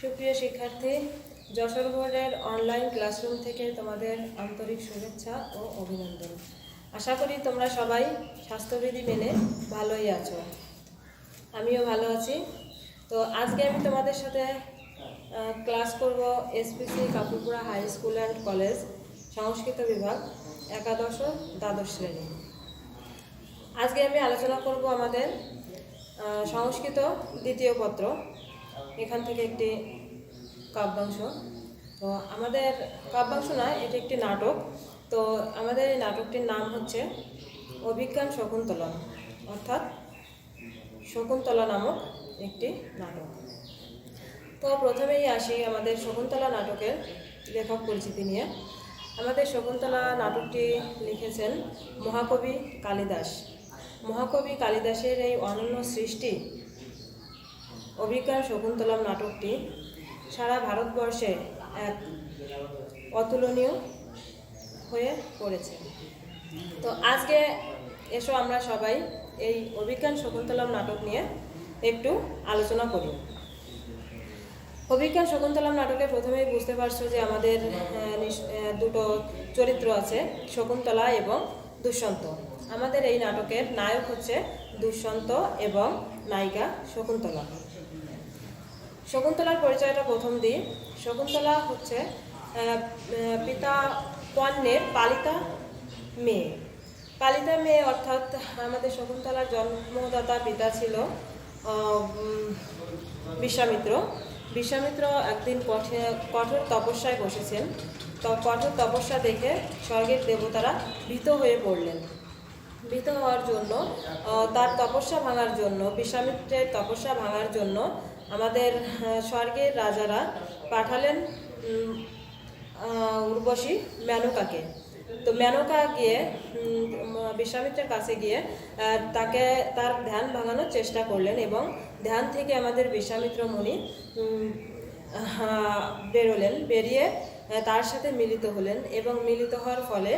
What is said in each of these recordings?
সুপ্রিয় শিক্ষার্থী, যশোর বোর্ডের অনলাইন ক্লাসরুম থেকে তোমাদের আন্তরিক শুভেচ্ছা ও অভিনন্দন। আশা করি তোমরা সবাই স্বাস্থ্যবিধি মেনে ভালোই আছো। আমিও ভালো আছি। তো আজকে আমি তোমাদের সাথে ক্লাস করব SPC Kapurpura high school and college Sanskrit বিভাগ একাদশ ও দ্বাদশ শ্রেণী। আজকে আমি আলোচনা করব আমাদের সংস্কৃত দ্বিতীয় পত্র, এখান থেকে একটি কাব্যাংশ। তো আমাদের কাব্যাংশ নয়, এটি একটি নাটক। তো আমাদের এই নাটকটির নাম হচ্ছে অভিজ্ঞান শকুন্তলা, অর্থাৎ শকুন্তলা নামক একটি নাটক। তো প্রথমেই আসি আমাদের শকুন্তলা নাটকের লেখক পরিচিতি নিয়ে। আমাদের শকুন্তলা নাটকটি লিখেছেন মহাকবি কালিদাস। মহাকবি কালিদাসের এই অনন্য সৃষ্টি অভিজ্ঞান শকুন্তলা নাটকটি সারা ভারতবর্ষে এক অতুলনীয় হয়ে পড়েছে। তো আজকে এসো আমরা সবাই এই অভিজ্ঞান শকুন্তলা নাটক নিয়ে একটু আলোচনা করি। অভিজ্ঞান শকুন্তলা নাটকে প্রথমেই বুঝতে পারছো যে আমাদের দুটো চরিত্র আছে, শকুন্তলা এবং দুষ্যন্ত। আমাদের এই নাটকের নায়ক হচ্ছে দুষ্যন্ত এবং নায়িকা শকুন্তলা। শকুন্তলার পরিচয়টা প্রথম দিই। শকুন্তলা হচ্ছে পিতা পণ্যের পালিতা মেয়ে। পালিতা মেয়ে অর্থাৎ আমাদের শকুন্তলার জন্মদাতা পিতা ছিল বিশ্বামিত্র। বিশ্বামিত্র একদিন কঠোর তপস্যায় বসেছেন। তো কঠোর তপস্যা দেখে স্বর্গের দেবতারা ভীত হয়ে পড়লেন। ভীত হওয়ার জন্য তার তপস্যা ভাঙার জন্য, বিশ্বামিত্রের তপস্যা ভাঙার জন্য আমাদের স্বর্গের রাজারা পাঠালেন উর্বশী মেনকাকে। তো মেনকা গিয়ে বিশ্বামিত্রের কাছে গিয়ে তাকে তার ধ্যান ভাঙানোর চেষ্টা করলেন এবং ধ্যান থেকে আমাদের বিশ্বামিত্র মুনি বেরোলেন। বেরিয়ে তার সাথে মিলিত হলেন এবং মিলিত হওয়ার ফলে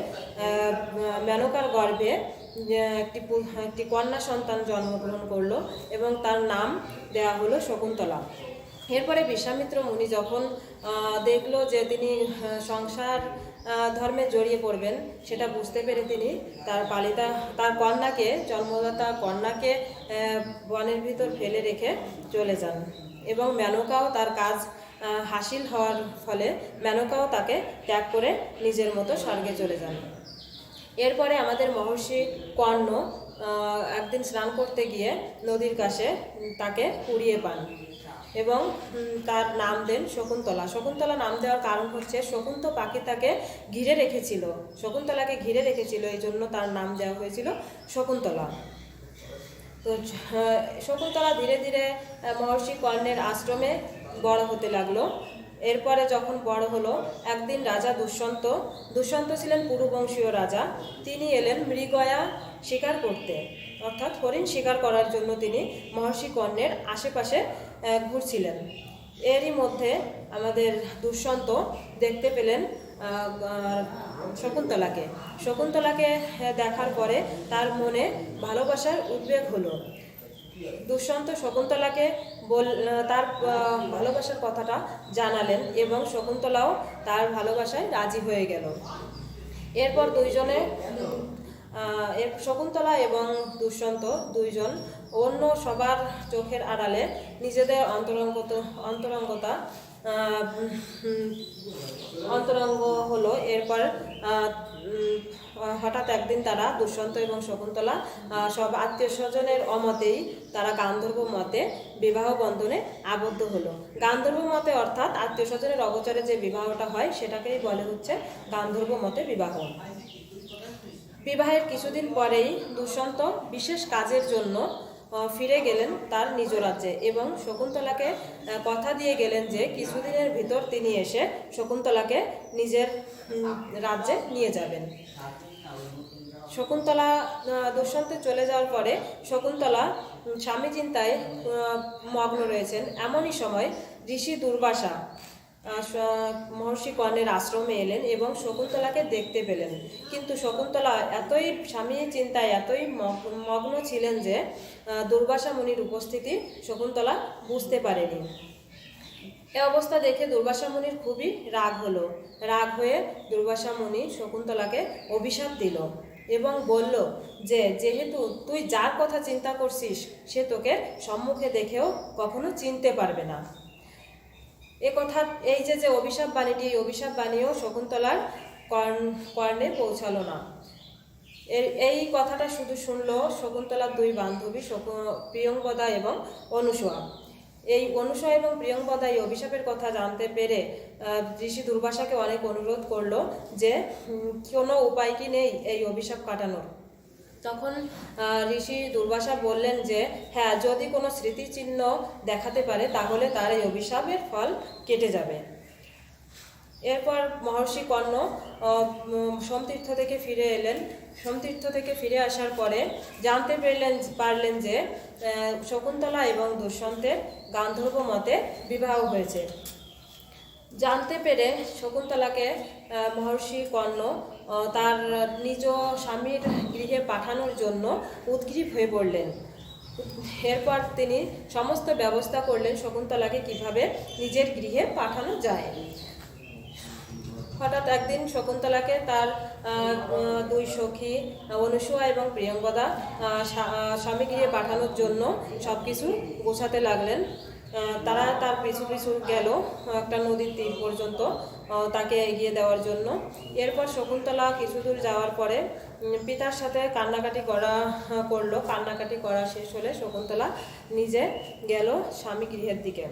মেনকার গর্ভে একটি কন্যা সন্তান জন্মগ্রহণ করলো এবং তার নাম দেওয়া হলো শকুন্তলা। এরপরে বিশ্বামিত্র মুনি যখন দেখলো যে তিনি সংসার ধর্মে জড়িয়ে পড়বেন, সেটা বুঝতে পেরে তিনি তার কন্যাকে, জন্মদাতা কন্যাকে বনের ভিতর ফেলে রেখে চলে যান এবং মেনকাও তার কাজ হাসিল হওয়ার ফলে মেনকাও তাকে ত্যাগ করে নিজের মতো স্বর্গে চলে যান। এরপরে আমাদের মহর্ষি কর্ণ একদিন স্নান করতে গিয়ে নদীর কাছে তাকে কুড়িয়ে পান এবং তার নাম দেন শকুন্তলা। শকুন্তলা নাম দেওয়ার কারণ হচ্ছে শকুন্ত পাখি তাকে ঘিরে রেখেছিল, শকুন্তলাকে ঘিরে রেখেছিল, এই জন্য তার নাম দেওয়া হয়েছিল শকুন্তলা। তো শকুন্তলা ধীরে ধীরে মহর্ষি কর্ণের আশ্রমে বড় হতে লাগলো। এরপরে যখন বড় হলো, একদিন রাজা দুষ্যন্ত ছিলেন পুরুবংশীয় রাজা। তিনি এলেন মৃগয়া শিকার করতে, অর্থাৎ হরিণ শিকার করার জন্য তিনি মহর্ষি কর্ণের আশেপাশে ঘুরছিলেন। এরই মধ্যে আমাদের দুষ্যন্ত দেখতে পেলেন শকুন্তলাকে দেখার পরে তার মনে ভালোবাসার উদ্বেগ হলো। দুষ্যন্ত শকুন্তলাকে তার ভালোবাসার কথাটা জানালেন এবং শকুন্তলাও তার ভালোবাসায় রাজি হয়ে গেল। এরপর শকুন্তলা এবং দুষ্যন্ত দুইজন অন্য সবার চোখের আড়ালে নিজেদের অন্তরঙ্গ হলো। এরপর হঠাৎ একদিন তারা, দুষ্যন্ত এবং শকুন্তলা, সব আত্মীয় স্বজনের অমতেই তারা গান্ধর্ব মতে বিবাহ বন্ধনে আবদ্ধ হলো। গান্ধর্ব মতে অর্থাৎ আত্মীয় স্বজনের অগোচরে যে বিবাহটা হয় সেটাকেই বলে হচ্ছে গান্ধর্ব মতে বিবাহ। বিবাহের কিছুদিন পরেই দুষ্যন্ত বিশেষ কাজের জন্য ফিরে গেলেন তার নিজ রাজ্যে এবং শকুন্তলাকে কথা দিয়ে গেলেন যে কিছুদিনের ভিতর তিনি এসে শকুন্তলাকে নিজের রাজ্যে নিয়ে যাবেন। শকুন্তলা দুষ্যন্তে চলে যাওয়ার পরে শকুন্তলা স্বামী চিন্তায় মগ্ন রয়েছেন। এমনই সময় ঋষি দুর্বাসা মহর্ষি কর্ণের আশ্রমে এলেন এবং শকুন্তলাকে দেখতে পেলেন। কিন্তু শকুন্তলা এতই স্বামী চিন্তায় এতই মগ্ন ছিলেন যে দুর্বাসা মুনির উপস্থিতি শকুন্তলা বুঝতে পারেনি। এ অবস্থা দেখে দুর্বাসা মুনির খুবই রাগ হলো। রাগ হয়ে দুর্বাসা মুনি শকুন্তলাকে অভিশাপ দিল এবং বলল যে যেহেতু তুই যার কথা চিন্তা করছিস সে তোকে সম্মুখে দেখেও কখনো চিনতে পারবে না। এ কথা এই যে অভিশাপ বাণীটি, এই অভিশাপ বাণীও শকুন্তলার কর্ণে পৌঁছালো না। এই কথাটা শুধু শুনলো শকুন্তলার দুই বান্ধবী প্রিয়ংবদা এবং অনুসূয়া। এই অনুসূয়া এবং প্রিয়ংবদা এই অভিশাপের কথা জানতে পেরে ঋষি দুর্বাসাকে অনেক অনুরোধ করলো যে কোনো উপায় কি নেই এই অভিশাপ কাটানোর। তখন ঋষি দুর্বাসা বললেন যে হ্যাঁ, যদি কোনো স্মৃতিচিহ্ন দেখাতে পারে তাহলে তার এই অভিশাপের ফল কেটে যাবে। এরপর মহর্ষি কর্ণ সোমতীর্থ থেকে ফিরে এলেন। সোমতীর্থ থেকে ফিরে আসার পরে জানতে পারলেন যে শকুন্তলা এবং দুষ্যন্তের গান্ধর্ব মতে বিবাহ হয়েছে। জানতে পেরে শকুন্তলাকে মহর্ষি কর্ণ তার নিজ স্বামীর গৃহে পাঠানোর জন্য উদ্গ্রীব হয়ে পড়লেন। এরপর তিনি সমস্ত ব্যবস্থা করলেন শকুন্তলাকে কিভাবে নিজের গৃহে পাঠানো যায়। হঠাৎ একদিন শকুন্তলাকে তার দুই সখী অনুসূয়া এবং প্রিয়ংবদা স্বামী গৃহে পাঠানোর জন্য সব কিছু গোছাতে লাগলেন। তারা তার পিছু পিছু গেল একটা নদীর তীর পর্যন্ত তাকে এগিয়ে দেওয়ার জন্য। এরপর শকুন্তলা কিছু দূর যাওয়ার পরে পিতার সাথে কান্নাকাটি করলো। কান্নাকাটি করা শেষ হলে শকুন্তলা নিজে গেল স্বামী গৃহের দিকে।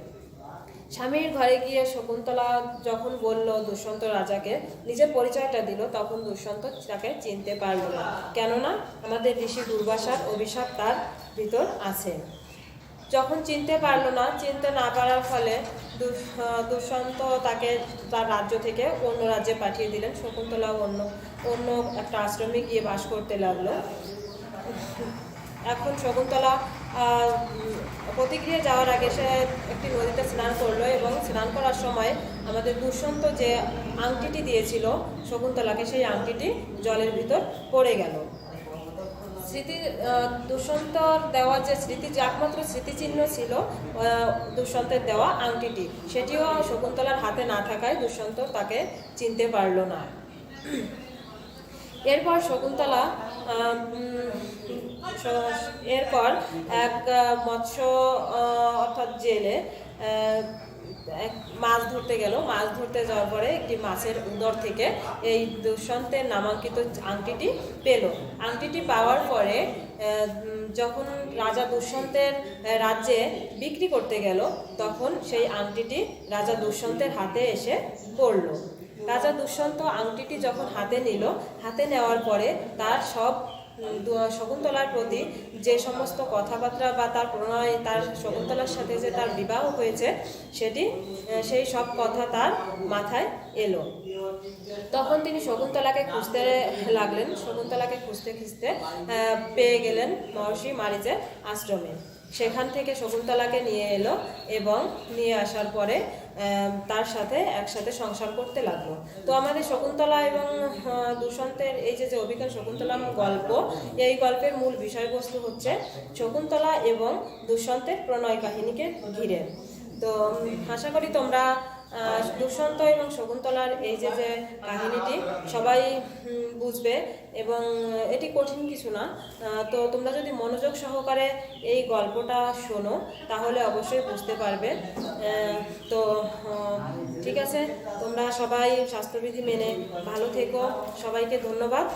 স্বামীর ঘরে গিয়ে শকুন্তলা যখন বলল দুষ্যন্ত রাজাকে, নিজের পরিচয়টা দিল, তখন দুষ্যন্ত তাকে চিনতে পারল না, কেননা আমাদের ঋষি দুর্বাসার অভিশাপ তার ভিতর আছে। যখন চিনতে না পারার ফলে দুষ্যন্ত তাকে তার রাজ্য থেকে অন্য রাজ্যে পাঠিয়ে দিলেন। শকুন্তলা অন্য একটা আশ্রমে গিয়ে বাস করতে লাগলো। এখন শকুন্তলা প্রতিগৃহে যাওয়ার আগে সে একটি নদীতে স্নান করলো এবং স্নান করার সময় আমাদের দুষ্যন্ত যে আংটিটি দিয়েছিল শকুন্তলাকে, সেই আংটিটি জলের ভিতর পড়ে গেল। দুষ্যন্তর দেওয়া যে একমাত্র স্মৃতিচিহ্ন ছিল দুষ্যন্তের দেওয়া আংটিটি, সেটিও শকুন্তলার হাতে না থাকায় দুষ্যন্ত তাকে চিনতে পারল না। এরপর শকুন্তলা এক মৎস্য অর্থাৎ জেলে মাছ ধরতে গেল। মাছ ধরতে যাওয়ার পরে একটি মাছের উদর থেকে এই দুষ্যন্তের নামাঙ্কিত আংটিটি পেল। আংটিটি পাওয়ার পরে যখন রাজা দুষ্যন্তের রাজ্যে বিক্রি করতে গেল, তখন সেই আংটিটি রাজা দুষ্যন্তের হাতে এসে পড়ল। রাজা দুষ্যন্ত আংটিটি যখন হাতে নেওয়ার পরে তার সব শকুন্তলার প্রতি যে সমস্ত কথাবার্তা বা তার প্রণয়, তার শকুন্তলার সাথে যে তার বিবাহ হয়েছে সেই সব কথা তার মাথায় এলো। তখন তিনি শকুন্তলাকে খুঁজতে লাগলেন। শকুন্তলাকে খুঁজতে পেয়ে গেলেন মহর্ষি মারীচের আশ্রমে। সেখান থেকে শকুন্তলাকে নিয়ে এলো এবং নিয়ে আসার পরে তার সাথে একসাথে সংসার করতে লাগলো। তো আমাদের শকুন্তলা এবং দুষ্যন্তের এই যে অভিজ্ঞান শকুন্তলা গল্প, এই গল্পের মূল বিষয়বস্তু হচ্ছে শকুন্তলা এবং দুষ্যন্তের প্রণয় কাহিনীকে ঘিরে। তো আশা করি তোমরা দুষ্যন্ত এবং শকুন্তলার এই যে কাহিনীটি সবাই বুঝবে এবং এটি কঠিন কিছু না। তো তোমরা যদি মনোযোগ সহকারে এই গল্পটা শোনো তাহলে অবশ্যই বুঝতে পারবে। তো ঠিক আছে, তোমরা সবাই স্বাস্থ্যবিধি মেনে ভালো থেকো। সবাইকে ধন্যবাদ।